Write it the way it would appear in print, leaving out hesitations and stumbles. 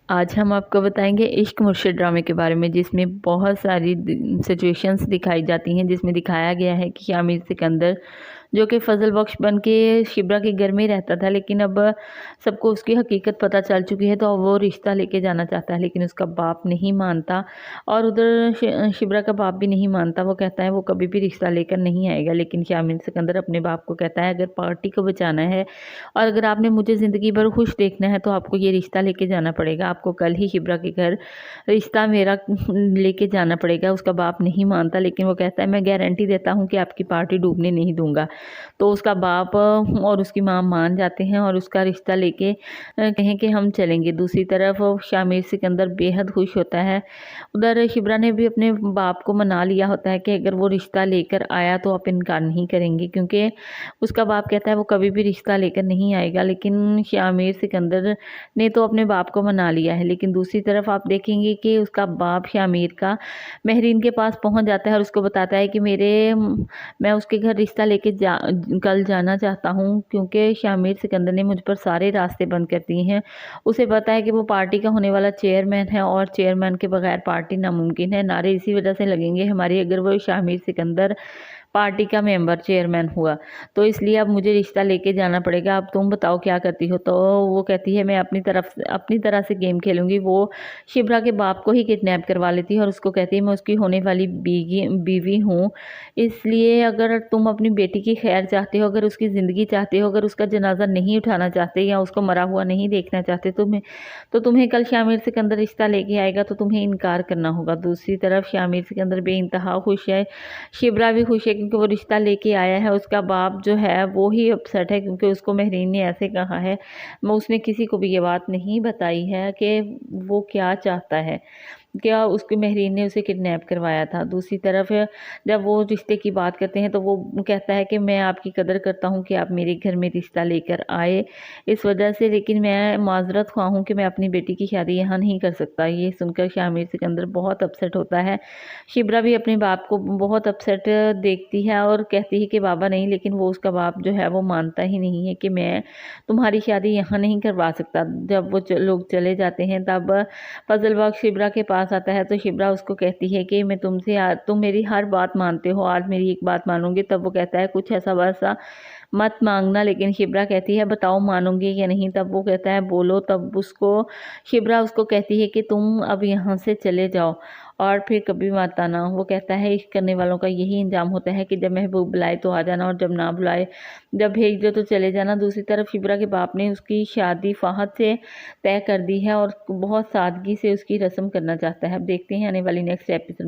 आज हम आपको बताएंगे इश्क मुर्शिद ड्रामे के बारे में, जिसमें बहुत सारी सिचुएशंस दिखाई जाती हैं। जिसमें दिखाया गया है कि शामिर सिकंदर जो कि फजल बख्श बन के शिब्रा के घर में रहता था, लेकिन अब सबको उसकी हकीकत पता चल चुकी है, तो अब वो रिश्ता लेके जाना चाहता है, लेकिन उसका बाप नहीं मानता। और उधर शिब्रा का बाप भी नहीं मानता। वो कहता है वो कभी भी रिश्ता लेकर नहीं आएगा। लेकिन शामिर सिकंदर अपने बाप को कहता है, अगर पार्टी को बचाना है और अगर आपने मुझे ज़िंदगी भर खुश देखना है, तो आपको ये रिश्ता लेके जाना पड़ेगा। आपको कल ही शिब्रा के घर रिश्ता मेरा लेके जाना पड़ेगा। उसका बाप नहीं मानता, लेकिन वो कहता है मैं गारंटी देता हूँ कि आपकी पार्टी डूबने नहीं दूंगा। तो उसका बाप और उसकी माँ मान जाते हैं और उसका रिश्ता लेके कहें कि हम चलेंगे। दूसरी तरफ शामिर सिकंदर बेहद खुश होता है। उधर शिब्रा ने भी अपने बाप को मना लिया होता है कि अगर वो रिश्ता लेकर आया तो आप इनकार नहीं करेंगे, क्योंकि उसका बाप कहता है वो कभी भी रिश्ता लेकर नहीं आएगा। लेकिन शामिर सिकंदर ने तो अपने बाप को मना लिया है। लेकिन दूसरी तरफ आप देखेंगे कि उसका बाप शामिर का महरीन के पास पहुंच जाता है और उसको बताता है कि मैं उसके घर रिश्ता लेके कल जाना चाहता हूं, क्योंकि शामिर सिकंदर ने मुझ पर सारे रास्ते बंद कर दिए हैं। उसे पता है कि वो पार्टी का होने वाला चेयरमैन है और चेयरमैन के बगैर पार्टी नामुमकिन है। नारे इसी वजह से लगेंगे हमारी, अगर वो शामिर सिकंदर पार्टी का मेंबर चेयरमैन हुआ, तो इसलिए अब मुझे रिश्ता लेके जाना पड़ेगा। अब तुम बताओ क्या करती हो। तो वो कहती है मैं अपनी तरह से गेम खेलूंगी। वो शिब्रा के बाप को ही किडनैप करवा लेती है और उसको कहती है मैं उसकी होने वाली बीवी हूँ, इसलिए अगर तुम अपनी बेटी की खैर चाहते हो, अगर उसकी ज़िंदगी चाहते हो, अगर उसका जनाजा नहीं उठाना चाहते या उसको मरा हुआ नहीं देखना चाहते, तुम्हें कल शामिर सिकंदर रिश्ता लेके आएगा तो तुम्हें इनकार करना होगा। दूसरी तरफ शामिर सिकंदर बेइंतहा खुश है, शिब्रा भी खुश है, क्योंकि वो रिश्ता लेके आया है। उसका बाप जो है वो ही अपसेट है, क्योंकि उसको महरीन ने ऐसे कहा है। उसने किसी को भी ये बात नहीं बताई है कि वो क्या चाहता है, क्या उसकी महरीन ने उसे किडनैप करवाया था। दूसरी तरफ जब वो रिश्ते की बात करते हैं तो वो कहता है कि मैं आपकी कदर करता हूँ कि आप मेरे घर में रिश्ता लेकर आए, इस वजह से, लेकिन मैं माजरत ख्वाह हूँ कि मैं अपनी बेटी की शादी यहाँ नहीं कर सकता। ये सुनकर शामिर सिकंदर बहुत अपसेट होता है। शिब्रा भी अपने बाप को बहुत अपसेट देखती है और कहती है कि बाबा नहीं, लेकिन वो उसका बाप जो है वो मानता ही नहीं है कि मैं तुम्हारी शादी यहाँ नहीं करवा सकता। जब वो लोग चले जाते हैं तब फजल बख्श शिब्रा के पास आता है, तो शिब्रा उसको कहती है कि मैं तुम मेरी हर बात मानते हो, आज मेरी एक बात मानोगे। तब वो कहता है कुछ ऐसा वैसा मत मांगना। लेकिन शिब्रा कहती है बताओ मानोगे या नहीं। तब वो कहता है बोलो। तब शिब्रा उसको कहती है कि तुम अब यहाँ से चले जाओ और फिर कभी मत आना। वो कहता है इश्क करने वालों का यही इंजाम होता है कि जब महबूब बुलाए तो आ जाना और जब ना बुलाए, जब भेज दो तो चले जाना। दूसरी तरफ शिब्रा के बाप ने उसकी शादी फहद से तय कर दी है और बहुत सादगी से उसकी रस्म करना चाहता है। अब देखते हैं आने वाली नेक्स्ट एपिसोड में।